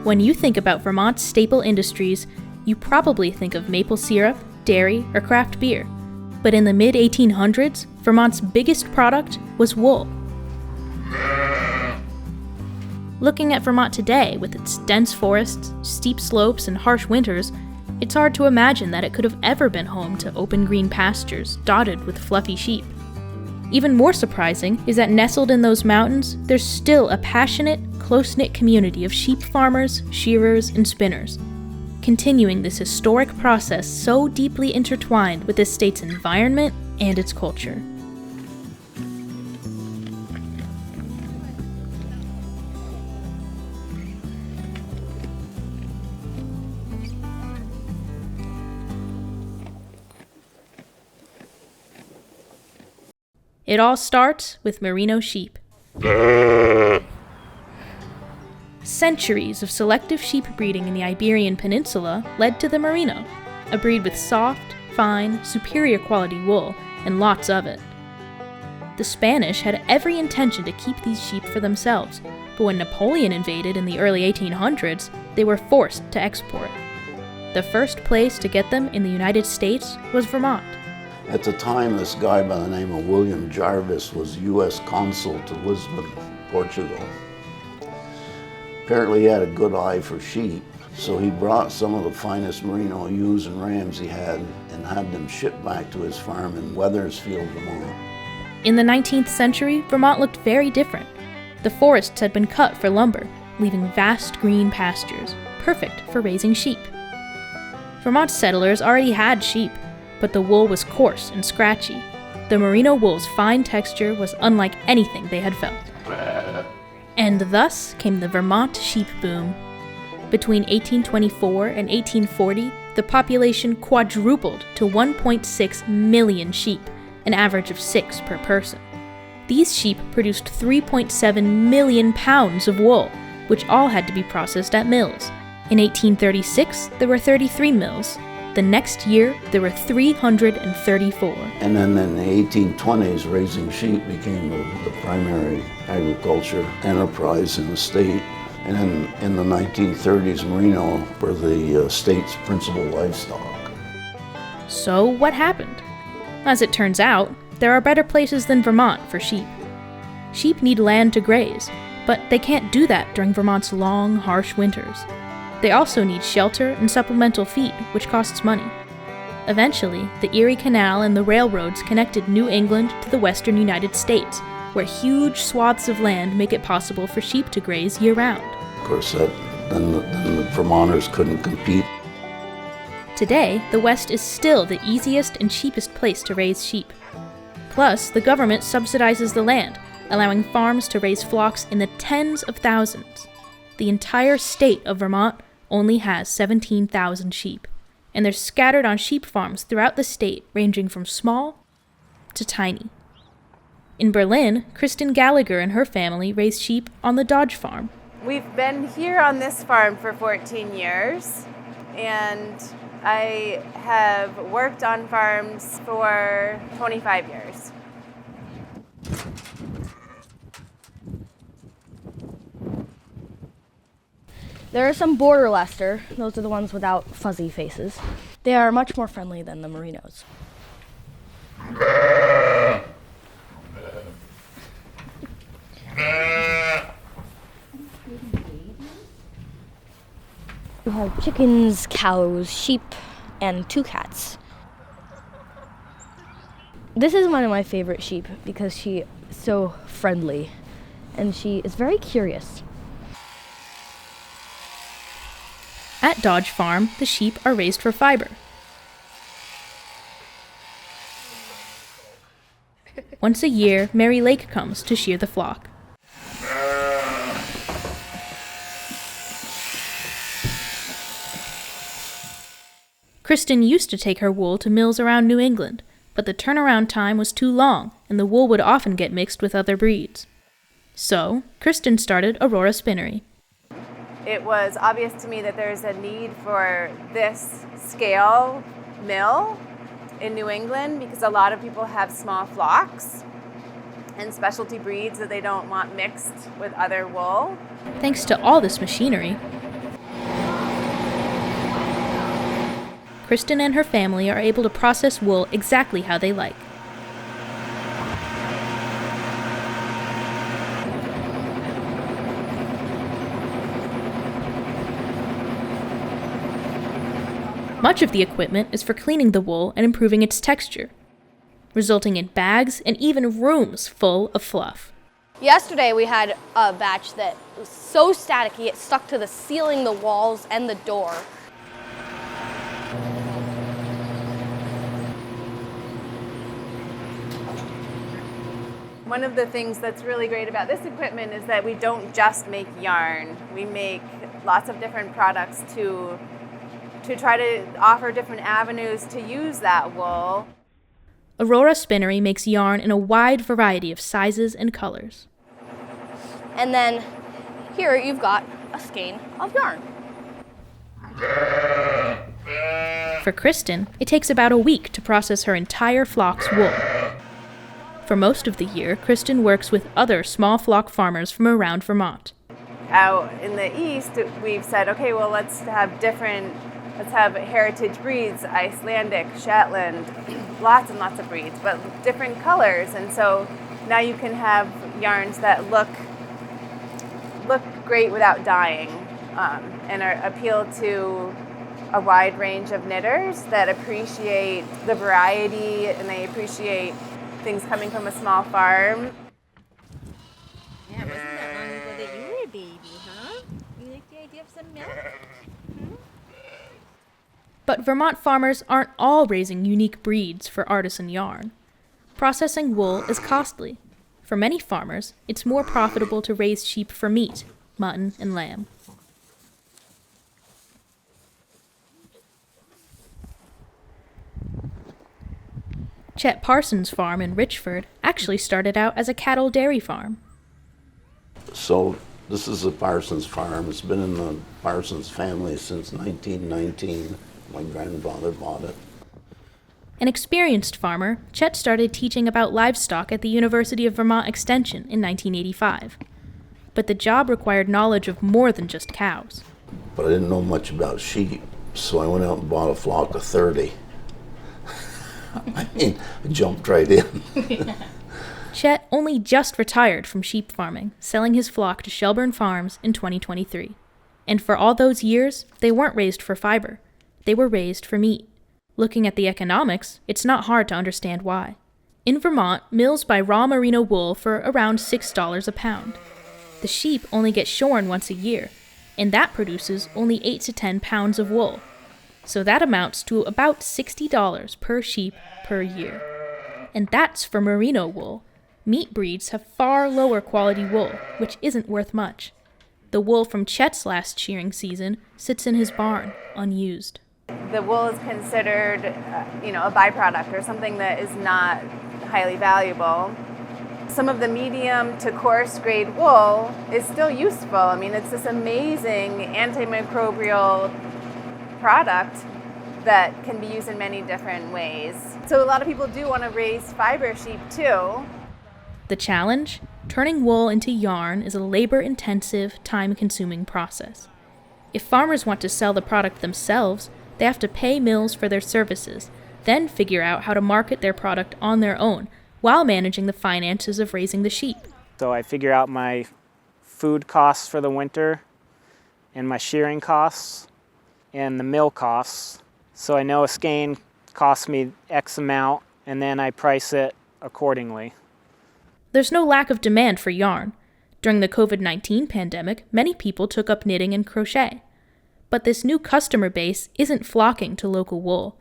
When you think about Vermont's staple industries, you probably think of maple syrup, dairy, or craft beer. But in the mid-1800s, Vermont's biggest product was wool. Looking at Vermont today, with its dense forests, steep slopes, and harsh winters, it's hard to imagine that it could have ever been home to open green pastures dotted with fluffy sheep. Even more surprising is that nestled in those mountains, there's still a passionate, close-knit community of sheep farmers, shearers, and spinners, continuing this historic process so deeply intertwined with this state's environment and its culture. It all starts with merino sheep. Centuries of selective sheep breeding in the Iberian Peninsula led to the merino, a breed with soft, fine, superior quality wool, and lots of it. The Spanish had every intention to keep these sheep for themselves, but when Napoleon invaded in the early 1800s, they were forced to export. The first place to get them in the United States was Vermont. At the time, this guy by the name of William Jarvis was U.S. consul to Lisbon, Portugal. Apparently he had a good eye for sheep, so he brought some of the finest merino ewes and rams he had and had them shipped back to his farm in Wethersfield, Vermont. In the 19th century, Vermont looked very different. The forests had been cut for lumber, leaving vast green pastures, perfect for raising sheep. Vermont's settlers already had sheep, but the wool was coarse and scratchy. The merino wool's fine texture was unlike anything they had felt. And thus came the Vermont sheep boom. Between 1824 and 1840, the population quadrupled to 1.6 million sheep, an average of 6 per person. These sheep produced 3.7 million pounds of wool, which all had to be processed at mills. In 1836, there were 33 mills. The next year, there were 334. And then in the 1820s, raising sheep became the primary agriculture enterprise in the state. And then in the 1930s, merino were the state's principal livestock. So what happened? As it turns out, there are better places than Vermont for sheep. Sheep need land to graze, but they can't do that during Vermont's long, harsh winters. They also need shelter and supplemental feed, which costs money. Eventually, the Erie Canal and the railroads connected New England to the western United States, where huge swaths of land make it possible for sheep to graze year-round. Of course, then the Vermonters couldn't compete. Today, the West is still the easiest and cheapest place to raise sheep. Plus, the government subsidizes the land, allowing farms to raise flocks in the tens of thousands. The entire state of Vermont only has 17,000 sheep, and they're scattered on sheep farms throughout the state, ranging from small to tiny. In Berlin, Kristen Gallagher and her family raise sheep on the Dodge farm. We've been here on this farm for 14 years, and I have worked on farms for 25 years. There are some border Leicester. Those are the ones without fuzzy faces. They are much more friendly than the merinos. We have chickens, cows, sheep, and 2 cats. This is one of my favorite sheep because she is so friendly and she is very curious. At Dodge Farm, the sheep are raised for fiber. Once a year, Mary Lake comes to shear the flock. Kristen used to take her wool to mills around New England, but the turnaround time was too long, and the wool would often get mixed with other breeds. So, Kristen started Aurora Spinnery. It was obvious to me that there's a need for this scale mill in New England because a lot of people have small flocks and specialty breeds that they don't want mixed with other wool. Thanks to all this machinery, Kristen and her family are able to process wool exactly how they like. Much of the equipment is for cleaning the wool and improving its texture, resulting in bags and even rooms full of fluff. Yesterday we had a batch that was so staticky it stuck to the ceiling, the walls, and the door. One of the things that's really great about this equipment is that we don't just make yarn. We make lots of different products to try to offer different avenues to use that wool. Aurora Spinnery makes yarn in a wide variety of sizes and colors. And then here you've got a skein of yarn. For Kristen, it takes about a week to process her entire flock's wool. For most of the year, Kristen works with other small flock farmers from around Vermont. Out in the east, we've said, okay, well, let's have heritage breeds, Icelandic, Shetland, lots and lots of breeds, but different colors. And so now you can have yarns that look great without dyeing, and appeal to a wide range of knitters that appreciate the variety and they appreciate things coming from a small farm. Yeah, wasn't that long ago that you were a baby, huh? You like the idea of some milk? But Vermont farmers aren't all raising unique breeds for artisan yarn. Processing wool is costly. For many farmers, it's more profitable to raise sheep for meat, mutton, and lamb. Chet Parsons' farm in Richford actually started out as a cattle dairy farm. So this is the Parsons farm. It's been in the Parsons family since 1919. My grandfather bought it. An experienced farmer, Chet started teaching about livestock at the University of Vermont Extension in 1985. But the job required knowledge of more than just cows. But I didn't know much about sheep, so I went out and bought a flock of 30. I jumped right in. Chet only just retired from sheep farming, selling his flock to Shelburne Farms in 2023. And for all those years, they weren't raised for fiber. They were raised for meat. Looking at the economics, it's not hard to understand why. In Vermont, mills buy raw merino wool for around $6 a pound. The sheep only get shorn once a year, and that produces only 8 to 10 pounds of wool. So that amounts to about $60 per sheep per year. And that's for merino wool. Meat breeds have far lower quality wool, which isn't worth much. The wool from Chet's last shearing season sits in his barn, unused. The wool is considered, a byproduct or something that is not highly valuable. Some of the medium to coarse grade wool is still useful. I mean, it's this amazing antimicrobial product that can be used in many different ways. So a lot of people do want to raise fiber sheep too. The challenge? Turning wool into yarn is a labor-intensive, time-consuming process. If farmers want to sell the product themselves, they have to pay mills for their services, then figure out how to market their product on their own, while managing the finances of raising the sheep. So I figure out my food costs for the winter, and my shearing costs, and the mill costs. So I know a skein costs me X amount, and then I price it accordingly. There's no lack of demand for yarn. During the COVID-19 pandemic, many people took up knitting and crochet. But this new customer base isn't flocking to local wool.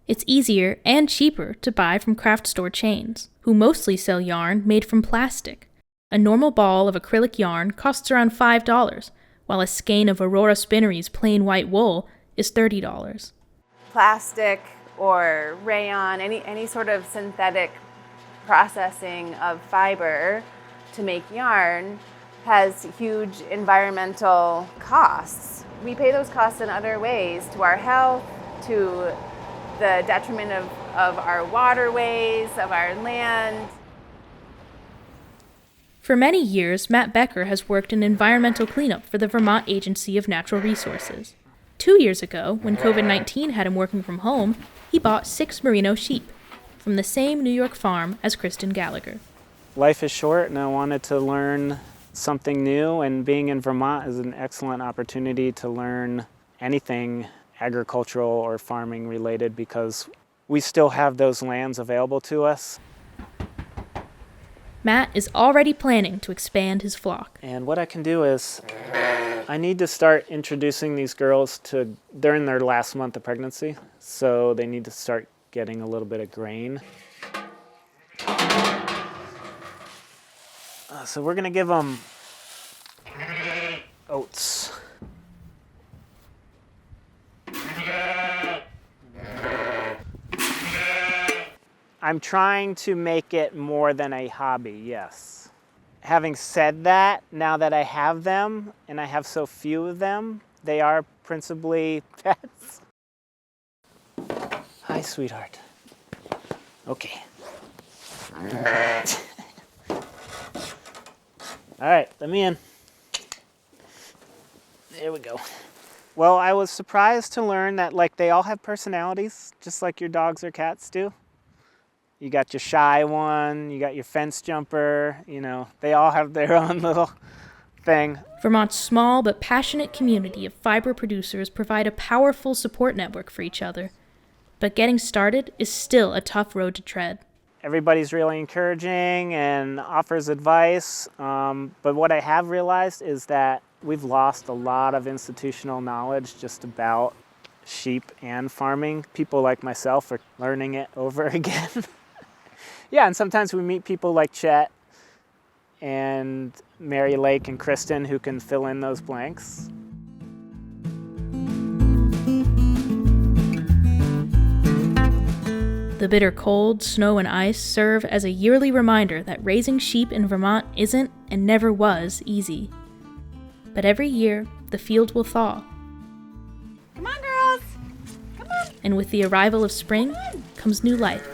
It's easier and cheaper to buy from craft store chains, who mostly sell yarn made from plastic. A normal ball of acrylic yarn costs around $5, while a skein of Aurora Spinnery's plain white wool is $30. Plastic or rayon, any sort of synthetic processing of fiber to make yarn has huge environmental costs. We pay those costs in other ways, to our health, to the detriment of our waterways, of our land. For many years, Matt Becker has worked in environmental cleanup for the Vermont Agency of Natural Resources. 2 years ago, when COVID-19 had him working from home, he bought 6 merino sheep from the same New York farm as Kristen Gallagher. Life is short and I wanted to learn something new, and being in Vermont is an excellent opportunity to learn anything agricultural or farming related because we still have those lands available to us. Matt is already planning to expand his flock. And what I can do is I need to start introducing these girls to during their last month of pregnancy, so they need to start getting a little bit of grain. So we're gonna give them oats. I'm trying to make it more than a hobby, yes. Having said that, now that I have them, and I have so few of them, they are principally pets. Hi, sweetheart. Okay. All right, let me in. There we go. Well, I was surprised to learn that they all have personalities, just like your dogs or cats do. You got your shy one, you got your fence jumper, they all have their own little thing. Vermont's small but passionate community of fiber producers provide a powerful support network for each other. But getting started is still a tough road to tread. Everybody's really encouraging and offers advice, but what I have realized is that we've lost a lot of institutional knowledge just about sheep and farming. People like myself are learning it over again. Yeah, and sometimes we meet people like Chet and Mary Lake and Kristen who can fill in those blanks. The bitter cold, snow, and ice serve as a yearly reminder that raising sheep in Vermont isn't and never was easy. But every year, the field will thaw. Come on, girls. Come on. And with the arrival of spring comes new life.